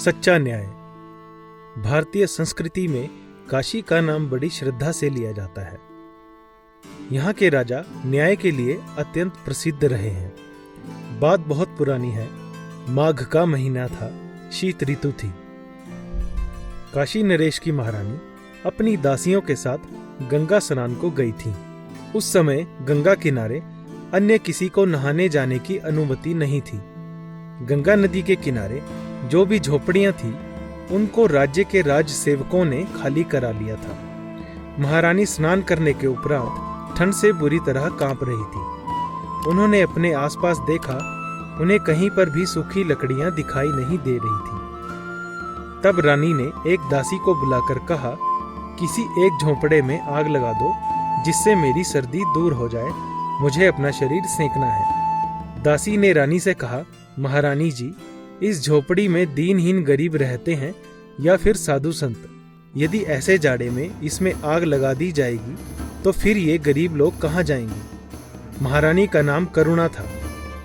सच्चा न्याय। भारतीय संस्कृति में काशी का नाम बड़ी श्रद्धा से लिया जाता है। यहाँ के राजा न्याय के लिए अत्यंत प्रसिद्ध रहे हैं। बात बहुत पुरानी है। माघ का महीना था, शीत ऋतु थी। काशी नरेश की महारानी अपनी दासियों के साथ गंगा स्नान को गई थी। उस समय गंगा किनारे अन्य किसी को नहाने जाने की अनुमति नहीं थी। गंगा नदी के किनारे जो भी झोपड़ियां थी उनको राज्य के राज सेवकों ने खाली करा लिया था। महारानी स्नान करने के उपरांत ठंड से बुरी तरह कांप रही थी। उन्होंने अपने आसपास देखा, उन्हें कहीं पर भी सूखी लकड़ियां दिखाई नहीं दे रही थी। तब रानी ने एक दासी को बुलाकर कहा, किसी एक झोंपड़े में आग लगा दो जिससे मेरी सर्दी दूर हो जाए, मुझे अपना शरीर सेंकना है। दासी ने रानी से कहा, महारानी जी, इस झोपड़ी में दीनहीन गरीब रहते हैं या फिर साधु संत। यदि ऐसे जाड़े में इसमें आग लगा दी जाएगी तो फिर ये गरीब लोग कहाँ जाएंगे। महारानी का नाम करुणा था,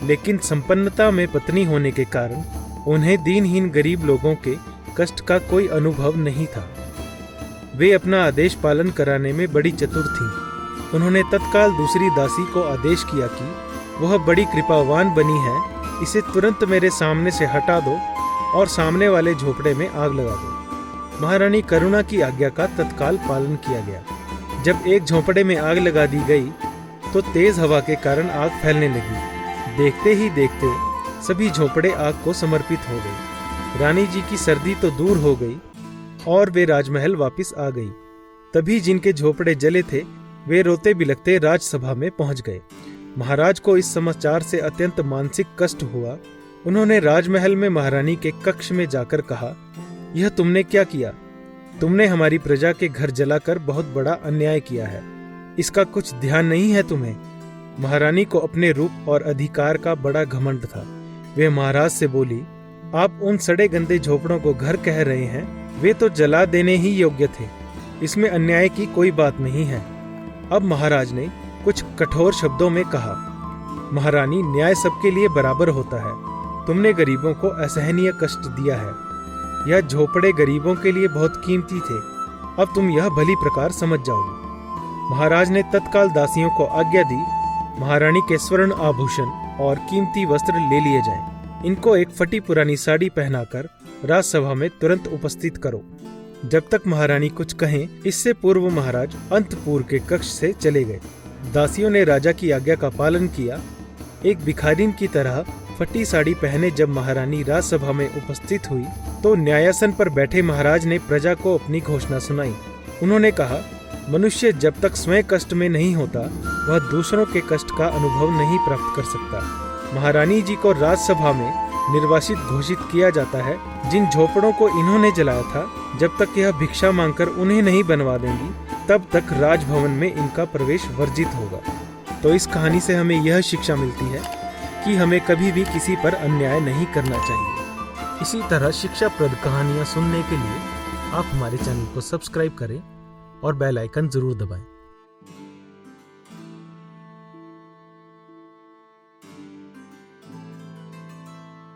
लेकिन संपन्नता में पत्नी होने के कारण उन्हें दीनहीन गरीब लोगों के कष्ट का कोई अनुभव नहीं था। वे अपना आदेश पालन कराने में बड़ी चतुर थीं। उन्होंने तत्काल दूसरी दासी को आदेश किया कि वह बड़ी कृपावान बनी है, इसे तुरंत मेरे सामने से हटा दो और सामने वाले झोपड़े में आग लगा दो। महारानी करुणा की आज्ञा का तत्काल पालन किया गया। जब एक झोपड़े में आग लगा दी गई तो तेज हवा के कारण आग फैलने लगी। देखते ही देखते सभी झोपड़े आग को समर्पित हो गए। रानी जी की सर्दी तो दूर हो गई और वे राजमहल वापस आ गई। तभी जिनके झोपड़े जले थे वे रोते बिलखते राजसभा में पहुंच गए। महाराज को इस समाचार से अत्यंत मानसिक कष्ट हुआ। उन्होंने राजमहल में महारानी के कक्ष में जाकर कहा, यह तुमने क्या किया? तुमने हमारी प्रजा के घर जलाकर बहुत बड़ा अन्याय किया है। इसका कुछ ध्यान नहीं है तुम्हें? महारानी को अपने रूप और अधिकार का बड़ा घमंड था। वे महाराज से बोली, आप उन सड़े गंदे झोपड़ों को घर कह रहे हैं, वे तो जला देने ही योग्य थे। इसमें अन्याय की कोई बात नहीं है। अब महाराज ने कुछ कठोर शब्दों में कहा, महारानी, न्याय सबके लिए बराबर होता है। तुमने गरीबों को असहनीय कष्ट दिया है। यह झोपड़े गरीबों के लिए बहुत कीमती थे। अब तुम यह भली प्रकार समझ जाओगे। महाराज ने तत्काल दासियों को आज्ञा दी, महारानी के स्वर्ण आभूषण और कीमती वस्त्र ले लिए जाएं। इनको एक फटी पुरानी साड़ी पहनाकर राजसभा में तुरंत उपस्थित करो। जब तक महारानी कुछ कहें, इससे पूर्व महाराज अंतपुर के कक्ष से चले गए। दासियों ने राजा की आज्ञा का पालन किया। एक भिखारिन की तरह फटी साड़ी पहने जब महारानी राजसभा में उपस्थित हुई तो न्यायासन पर बैठे महाराज ने प्रजा को अपनी घोषणा सुनाई। उन्होंने कहा, मनुष्य जब तक स्वयं कष्ट में नहीं होता वह दूसरों के कष्ट का अनुभव नहीं प्राप्त कर सकता। महारानी जी को राजसभा में निर्वासित घोषित किया जाता है। जिन झोपड़ों को इन्होंने जलाया था, जब तक यह भिक्षा मांगकर उन्हें नहीं बनवा देंगी तब तक राजभवन में इनका प्रवेश वर्जित होगा। तो इस कहानी से हमें यह शिक्षा मिलती है कि हमें कभी भी किसी पर अन्याय नहीं करना चाहिए। इसी तरह शिक्षाप्रद कहानियाँ सुनने के लिए आप हमारे चैनल को सब्सक्राइब करें और बेल आइकन जरूर दबाएं।